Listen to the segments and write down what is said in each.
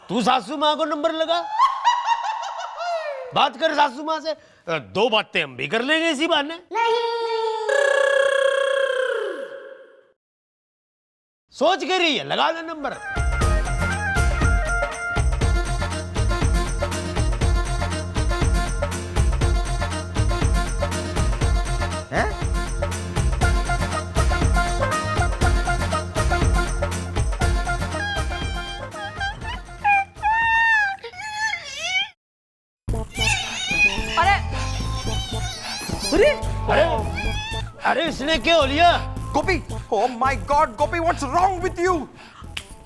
तू सासू माँ को नंबर लगा, बात कर सासू माँ से। 2 बातें हम भी कर लेंगे इसी बहाने। सोच के रही है, लगा दे नंबर। हैं? अरे इसने क्या हो लिया? गोपी, oh my God, Gopi, what's wrong with you?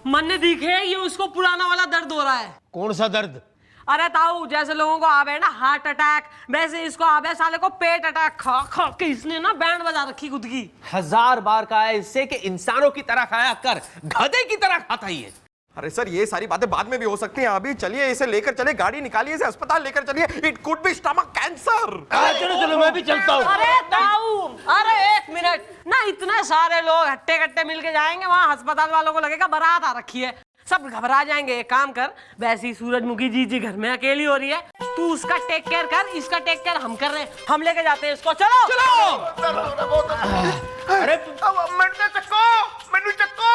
मन ने दिखे ये उसको पुराना वाला दर्द हो रहा है। कौन सा दर्द? अरे ताऊ, जैसे लोगों को आवे ना हार्ट अटैक, वैसे इसको आवे साले को पेट अटैक। खा खा के इसने ना बैंड बजा रखी खुद की। 1000 बार कहा है इससे कि इंसानों की तरह खाया कर, गधे की तरह खाता ही है। अरे सर, ये सारी बातें बाद में भी हो सकती हैं। अभी चलिए इसे लेकर चलिए, गाड़ी निकालिए, इसे अस्पताल लेकर चलिए। It could be stomach cancer. चलो चलो, मैं भी चलता हूँ। अरे ताऊ, अरे 1 मिनट ना, इतने सारे लोग हट्टे कट्टे मिलके जाएंगे वहां, अस्पताल वालों को लगेगा बारात आ रखी है, सब घबरा जाएंगे। एक काम कर, वैसी सूरजमुखी जी घर में अकेली हो रही है, तू उसका टेक केयर कर, इसका टेक केयर हम कर रहे हैं, हम लेके जाते हैं इसको। चलो चलो। अरे मैनू चक्को।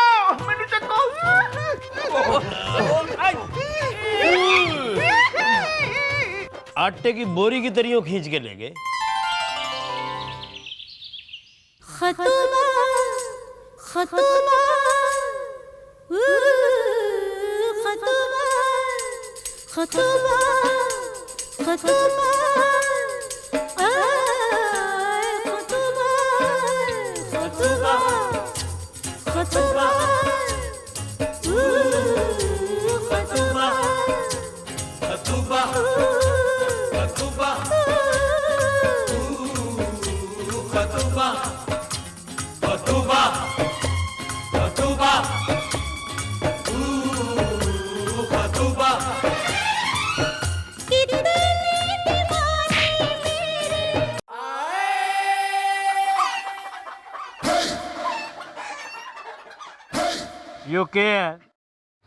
आटे की बोरी की तरियों खींच के ले गए। खतुबा खतुबा खतुबा खतुबा खतुबा खतुबा खतुबा यो क्या है?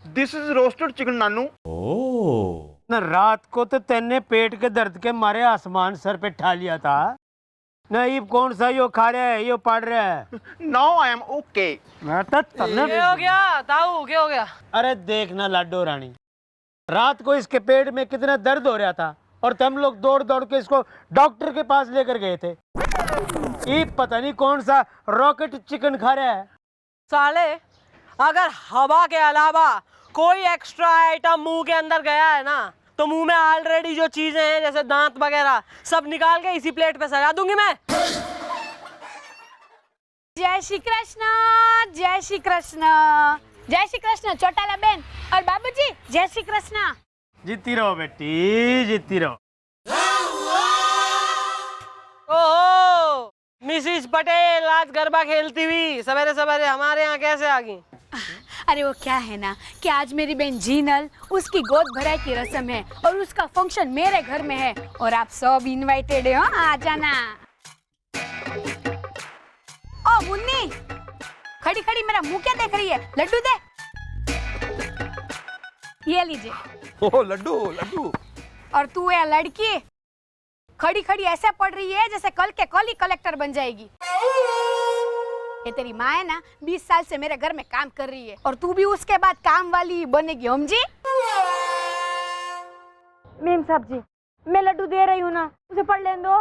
दिस इज रोस्टेड चिकन नानू। ना रात को तो तेने पेट के दर्द के मारे आसमान सर पे ठा लिया था। नहीं, कौन सा यो खा रहा है, यो पढ़ रहा है। Now I am okay. मैं तो क्या हो गया ताऊ, क्या हो गया? अरे देखना लाडो रानी, रात को इसके पेट में कितना दर्द हो रहा था और तुम लोग दौड़ दौड़ के इसको डॉक्टर के पास लेकर गए थे। ये पता नहीं कौन सा रॉकेट चिकन खा रहा है। साले, अगर हवा के अलावा कोई एक्स्ट्रा आइटम मुंह के अंदर गया है ना, तो मुंह में ऑलरेडी जो चीजें हैं जैसे दांत वगैरह सब निकाल के इसी प्लेट पे सजा दूंगी मैं। जय श्री कृष्ण, जय श्री कृष्ण, जय श्री कृष्ण चौटाला बहन और बाबूजी, जय श्री कृष्ण। जीती रहो बेटी, जीती रहो। ओहो, मिसिस पटेल आज गरबा खेलती हुई सवेरे सवेरे हमारे यहाँ कैसे आ गई? अरे वो क्या है ना कि आज मेरी बहन जीनल, उसकी गोद भराई की रस्म है और उसका फंक्शन मेरे घर में है और आप सब इनवाइटेड हो, आ जाना। ओ मुन्नी, खड़ी खड़ी मेरा मुंह क्या देख रही है? लड्डू दे। ये लीजिए। ओह लड्डू लड्डू। और तू है लड़की, खड़ी खड़ी ऐसे पड़ रही है जैसे कल के कल ही कलेक्टर बन जाएगी। ये तेरी माँ है ना, 20 साल से मेरे घर में काम कर रही है और तू भी उसके बाद काम वाली बनेगी। हम जी मेम साहब जी, मैं लड्डू दे रही हूँ ना, उसे पढ़ लेने दो।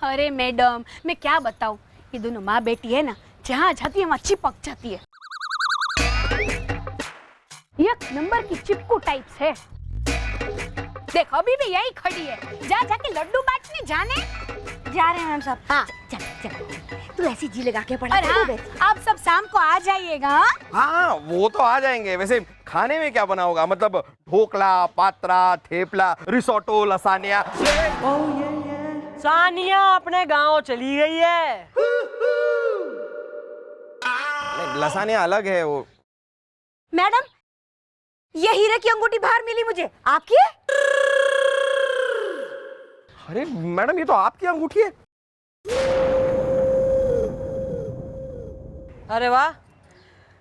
अरे मैडम, मैं क्या बताऊँ, ये दोनों माँ बेटी है ना, जहाँ जाती है वहाँ चिपक जाती है। एक नंबर की चिपकू टाइप्स है। देख अभी भी यही खड़ी है, जा जाके लड्डू बांटने जाने। जा रहे हैं मैम साहब। हाँ चल चल, तू ऐसी जी लगा के पढ़ा। और हाँ, आप सब शाम को आ जाइएगा। हाँ वो तो आ जाएंगे। वैसे खाने में क्या बना होगा? मतलब ढोकला, पात्रा, थेपला, रिसोटो, लसानिया। सानिया अपने गांव चली गई है। लसानिया अलग है वो। मैडम, ये हीरे की अंगूठी बाहर मिली मुझे, आपकी है? अरे मैडम, ये तो आपकी अंगूठी है। अरे वाह,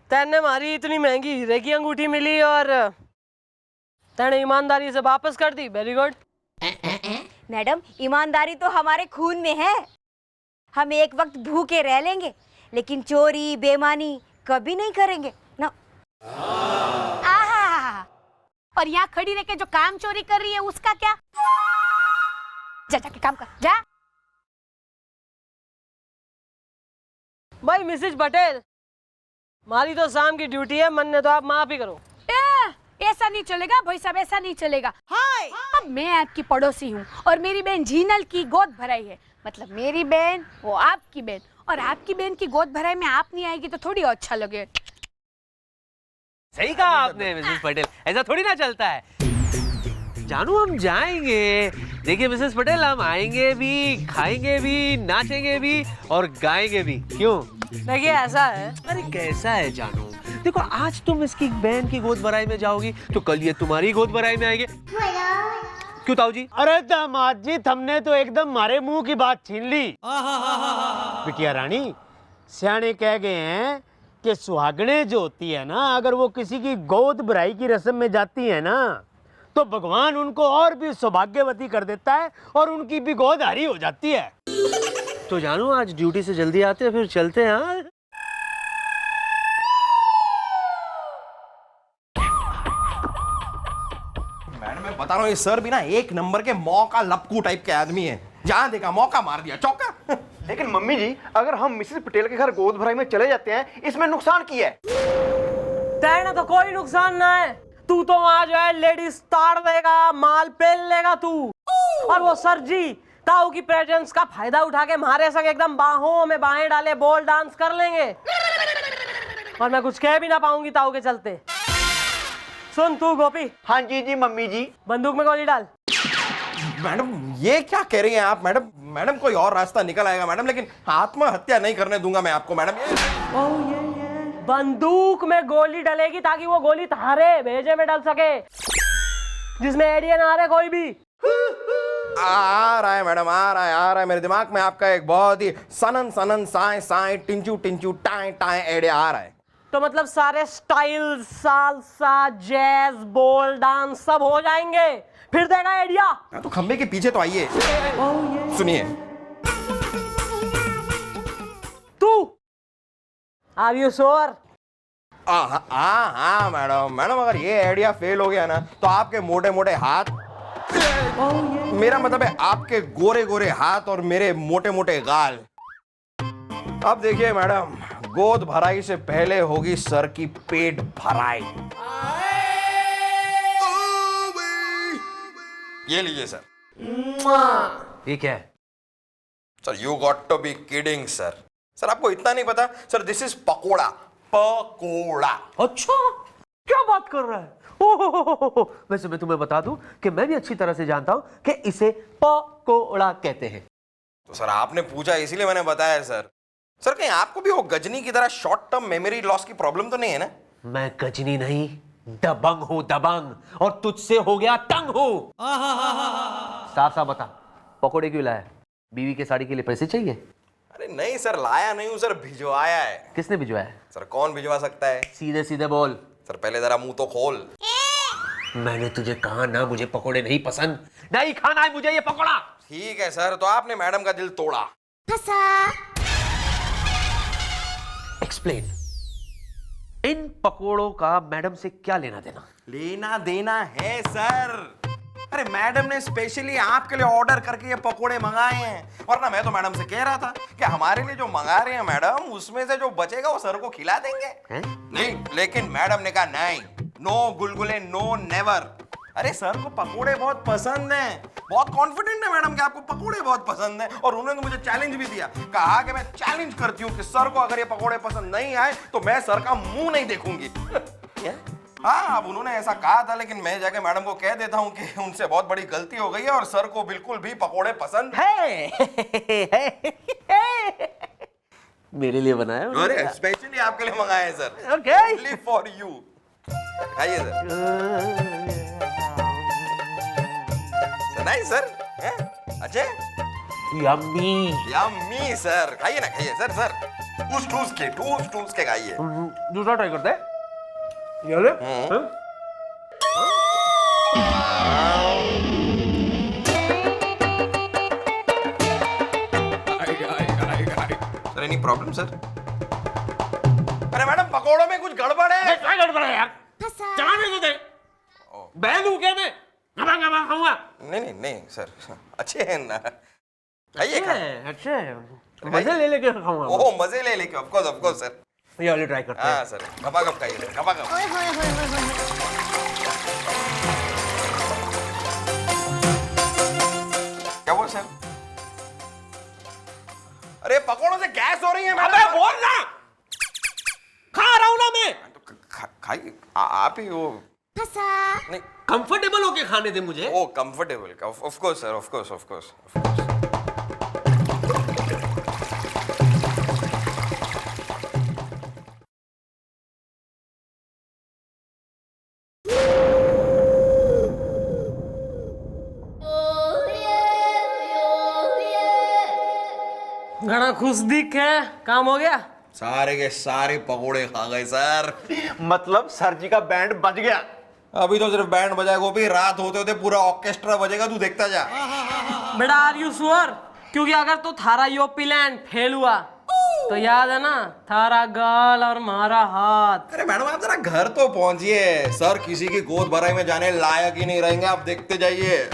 तेने हमारी इतनी महंगी हीरे की अंगूठी मिली और तेने ईमानदारी से वापस कर दी, वेरी गुड। मैडम ईमानदारी तो हमारे खून में है। हम एक वक्त भूखे रह लेंगे लेकिन चोरी बेईमानी कभी नहीं करेंगे ना। आहा, और यहाँ खड़ी रह के जो काम चोरी कर रही है उसका क्या? जा जाके काम कर जा। भाई मिसेज पटेल, हमारी तो शाम की ड्यूटी है, मन ने तो आप माफ ही करो। ऐसा नहीं चलेगा भाई साहब, ऐसा नहीं चलेगा। हाय, अब मैं आपकी पड़ोसी हूँ और मेरी बहन झीनल की गोद भराई है। मतलब मेरी बहन वो आपकी बहन, और आपकी बहन की गोद भराई में आप नहीं आएगी तो थोड़ी अच्छा लगे। सही कहा आपने मिसेस पटेल, ऐसा थोड़ी ना चलता है। जानू हम जाएंगे, देखिए मिसेस पटेल, हम आएंगे भी, खाएंगे भी, नाचेंगे भी और गाएंगे भी। क्यों? देखिए ऐसा है, अरे कैसा है जानू, देखो आज तुम इसकी बहन की गोद भराई में जाओगी तो कल ये तुम्हारी गोद भराई में आएंगे। क्यों ताऊ जी? अरे दामाद जी, हमने तो एकदम मारे मुंह की बात छीन ली। बिटिया रानी, सियाने कह गए हैं कि सुहागने जो होती है ना, अगर वो किसी की गोद भराई की रस्म में जाती है ना, तो भगवान उनको और भी सौभाग्यवती कर देता है और उनकी भी गोद हरी हो जाती है। तो जानू आज ड्यूटी से जल्दी आते हैं, फिर चलते हैं। हाँ मैडम मैं बता रहा हूँ, ये सर भी ना एक नंबर के मौका लपकू टाइप के आदमी है। जहाँ देखा मौका मार दिया, चौका। लेकिन मम्मी जी, अगर हम मिसेस पटेल के घर गोद भराई में चले जाते हैं, इसमें नुकसान की है? तेना तो कोई नुकसान ना है। तू तो वहां जो है लेडीज ताड़ देगा, माल पेल लेगा तू, और वो सर जी ताऊ की प्रेजेंस का फायदा उठा के हमारे संग एकदम बाहों में बाहें डाले बॉल डांस कर लेंगे, और मैं कुछ कह भी ना पाऊंगी ताऊ के चलते। सुन तू गोपी। हाँ जी जी मम्मी जी। बंदूक में गोली डाल। मैडम ये क्या कह रही हैं आप? मैडम मैडम कोई और रास्ता निकल आएगा मैडम, लेकिन आत्महत्या नहीं करने दूंगा मैं आपको मैडम। बंदूक में गोली डलेगी ताकि वो गोली तुम्हारे भेजे में डल सके, जिसमें एडियन आ रहे कोई भी। आ रहा है मैडम, आ रहा है मेरे दिमाग में आपका एक बहुत ही सनन सनन साए साए टिंचू टिंचू टाए टाए एडिया आ रहा है। तो मतलब सारे स्टाइल, सालसा, जैज, बोल डांस सब हो जाएंगे, फिर देगा आइडिया। तो खंबे के पीछे तो आइए, सुनिए। तू आर यू श्योर? हाँ मैडम अगर ये आइडिया फेल हो गया ना, तो आपके मोटे मोटे हाथ, मेरा मतलब है आपके गोरे गोरे हाथ और मेरे मोटे मोटे गाल। अब देखिए मैडम, गोद भराई से पहले होगी सर की पेट भराई। ये लीजिए सर। ये क्या है? Sir you got to be kidding sir. Sir आपको इतना नहीं पता sir, this is pakora. Pakora. अच्छा, क्या बात कर रहा है? ओहो, वैसे मैं तुम्हें बता दूं कि मैं भी अच्छी तरह से जानता हूं कि इसे पकोड़ा कहते हैं। तो सर आपने पूछा इसीलिए मैंने बताया सर। सर कहीं आपको भी वो गजनी की तरह शॉर्ट टर्म मेमोरी लॉस की प्रॉब्लम तो नहीं है ना? मैं गजनी नहीं, दबंग हूं, दबंग, और तुझसे हो गया तंग हूं। साफ साफ बता, पकोड़े क्यों लाया? बीवी के साड़ी के लिए पैसे चाहिए? अरे नहीं सर, लाया नहीं हूं सर, भिजवाया है। किसने भिजवाया? सर कौन भिजवा सकता है? सीधे सीधे बोल। सर पहले जरा मुंह तो खोल। मैंने तुझे कहा ना, मुझे पकोड़े नहीं पसंद, नहीं खाना है मुझे ये पकोड़ा। ठीक है सर, तो आपने मैडम का दिल तोड़ा। एक्सप्लेन। इन पकोड़ों का मैडम से क्या लेना देना? लेना देना है सर। अरे मैडम ने स्पेशली आपके लिए ऑर्डर करके ये पकोड़े मंगाए हैं, वरना मैं तो मैडम से कह रहा था कि हमारे लिए जो मंगा रहे हैं मैडम, उसमें से जो बचेगा वो सर को खिला देंगे। नहीं, लेकिन मैडम ने कहा नहीं, नो गुलगुले, नो नेवर। अरे सर को पकोड़े बहुत पसंद हैं, बहुत कॉन्फिडेंट है मैडम कि आपको पकोड़े बहुत पसंद हैं, और उन्होंने तो मुझे चैलेंज भी दिया, कहा कि मैं चैलेंज करती हूँ कि सर को अगर ये पकोड़े पसंद नहीं आए तो मैं सर का मुंह नहीं देखूंगी। हाँ, अब उन्होंने ऐसा कहा था, लेकिन मैं जाके मैडम को कह देता हूँ कि उनसे बहुत बड़ी गलती हो गई है और सर को बिल्कुल भी पकोड़े पसंद है। मेरे लिए बनाया? अरे स्पेशली आपके लिए मंगाए हैं sir. Okay, only for you. खाइए सर। नहीं सर, अच्छे, यम्मी, यम्मी सर। खाइए ना, खाइए सर। सर ठूस के खाइए। दूसरा ट्राई करते हैं। ये ले। Any problem sir? अरे मैडम पकोड़ों में कुछ गड़बड़ है। क्या गड़बड़ है यार? चलाने तो दे। बहन हूँ क्या मैं? गबा खाऊंगा। नहीं सर, अच्छे हैं ना, खाइए खा। अच्छे मजे ले लेके खाऊंगा। ओह मजे ले लेके, ऑफ कोर्स सर। ये वाली ट्राई करते हैं। हाँ सर, गपागप खाइए, गपागप। क्या हुआ सर? अरे पकोड़ों से गैस हो रही है मैडम। अबे बोल ना, खा रहा हूँ ना मैं। खाइए आप ही वो। नहीं, कंफर्टेबल होके खाने दे मुझे। Oh comfortable, of course sir, of course. घड़ा खुश दिख है, काम हो गया। सारे के सारे पकोड़े खा गए सर। मतलब सर जी का बैंड बज गया। अभी तो सिर्फ बैंड बजाएगा, वो भी रात होते होते पूरा ऑर्केस्ट्रा बजेगा, तू देखता जा। बेटा आर यू श्योर? क्योंकि अगर तो थारा यो प्लान फेल हुआ तो याद है ना, थारा गाल और मारा हाथ। अरे मैडम आप जरा घर तो पहुंचिए, सर किसी की गोद भराई में जाने लायक ही नहीं रहेंगे, आप देखते जाइए।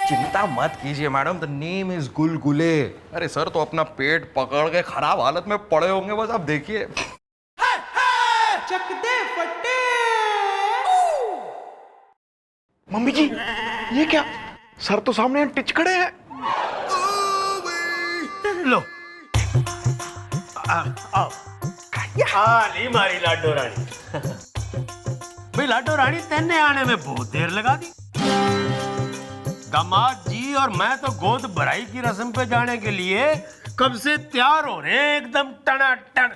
चिंता मत कीजिए मैडम, द नेम इज गुलगुले। अरे सर तो अपना पेट पकड़ के खराब हालत में पड़े होंगे, बस आप देखिए। मम्मी जी ये क्या, सर तो सामने टिच खड़े हैं। लो आओ। नहीं मारी लाडो रानी। भाई लाडो रानी तेने आने में बहुत देर लगा दी। दामाद जी और मैं तो गोद भराई की रस्म पे जाने के लिए कब से तैयार हो रहे हैं, एकदम टनाटन।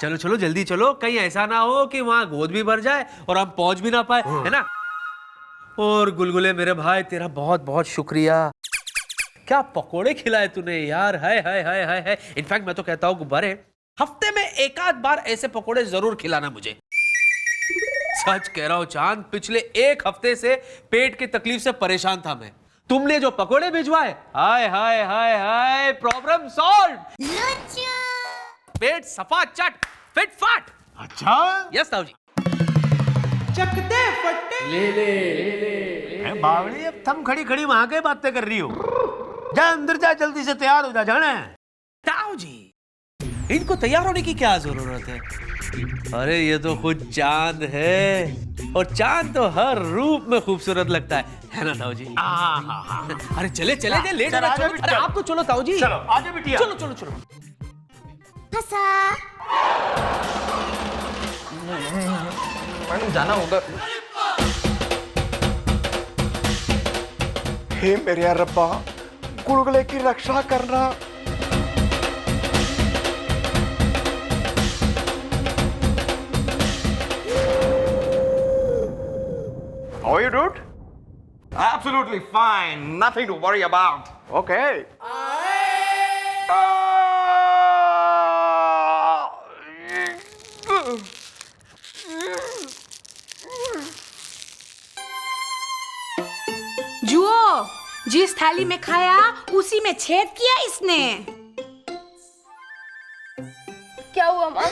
चलो चलो जल्दी चलो, कहीं ऐसा ना हो कि वहां गोद भी भर जाए और हम पहुंच भी ना पाए, है ना। और गुलगुले मेरे भाई, तेरा बहुत बहुत शुक्रिया। क्या पकोड़े खिलाए तूने यार, हाय हाय हाय हाय हाय। इनफैक्ट मैं तो कहता हूँ गुब्बारे, हफ्ते में एक आध बार ऐसे पकोड़े जरूर खिलाना मुझे। सच कह रहा हूं चांद, पिछले एक हफ्ते से पेट की तकलीफ से परेशान था मैं। तुमने जो पकोड़े भिजवाए, हाय हाय हाय हाय, प्रॉब्लम सॉल्व। पेट सफा चट फिट फाट। अच्छा यस ताऊ जी। बावड़ी, अब थम खड़ी खड़ी वहां के बातें कर रही हो। जा अंदर जा, जल्दी से तैयार हो जा, जाना है। ताऊ जी इनको तैयार होने की क्या जरूरत है? अरे ये तो खुद चांद है, और चांद तो हर रूप में खूबसूरत लगता है ना ताऊ जी? अरे चले चले जे, लेट हो रहा है। अरे आप तो चलो ताऊ जी, चलो आजा बिटिया, चलो चलो चलो। मैडम जाना होगा। हे मेरे रब्बा, गुलगुले की रक्षा करना। How are you, dude? Absolutely fine, nothing to worry about. Okay. जुओ, जिस थाली में खाया उसी में छेद किया इसने। क्या हुआ माँ?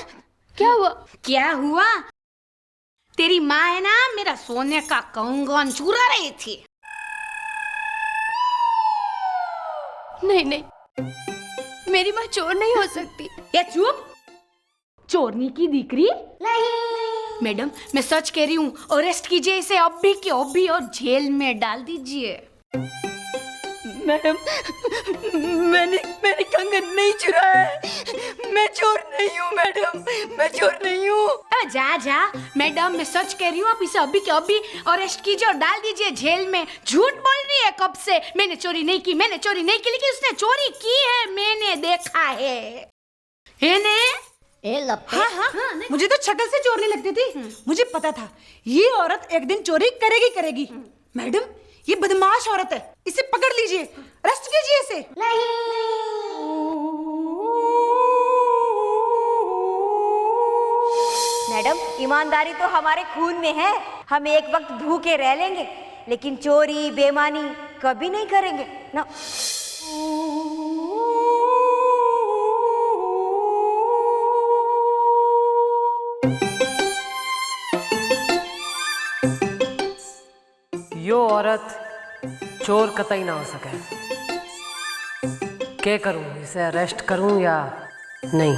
क्या हुआ? क्या हुआ? तेरी माँ है ना, मेरा सोने का कंगन चुरा रही थी। नहीं नहीं, मेरी माँ चोर नहीं हो सकती। ये चुप, चोरनी की दीकरी नहीं। मैडम मैं सच कह रही हूँ, अरेस्ट कीजिए इसे अभी के अभी और जेल में डाल दीजिए। मैडम मैंने कंगन नहीं चुराया है। मैं चोर नहीं हूँ मैडम, मैं चोर नहीं हूँ। अब जा जा, मैडम मैं सच कह रही हूँ, आप इसे अभी के अभी अरेस्ट कीजिए और डाल दीजिए जेल में। झूठ बोल रही है कब से, मैंने चोरी नहीं की, मैंने चोरी नहीं की, लेकिन उसने चोरी की है, मैंने देखा है ने? हाँ हाँ, मुझे तो शक्ल से चोर नहीं लगती थी। मुझे पता था ये औरत एक दिन चोरी करेगी। मैडम ये बदमाश औरत है, इसे पकड़ लीजिए, अरेस्ट कीजिए इसे। मैडम मैडम ईमानदारी तो हमारे खून में है। हम एक वक्त भूखे रह लेंगे लेकिन चोरी बेईमानी कभी नहीं करेंगे ना। यो औरत चोर कतई ना हो सके। क्या करूं, इसे अरेस्ट करूं या नहीं?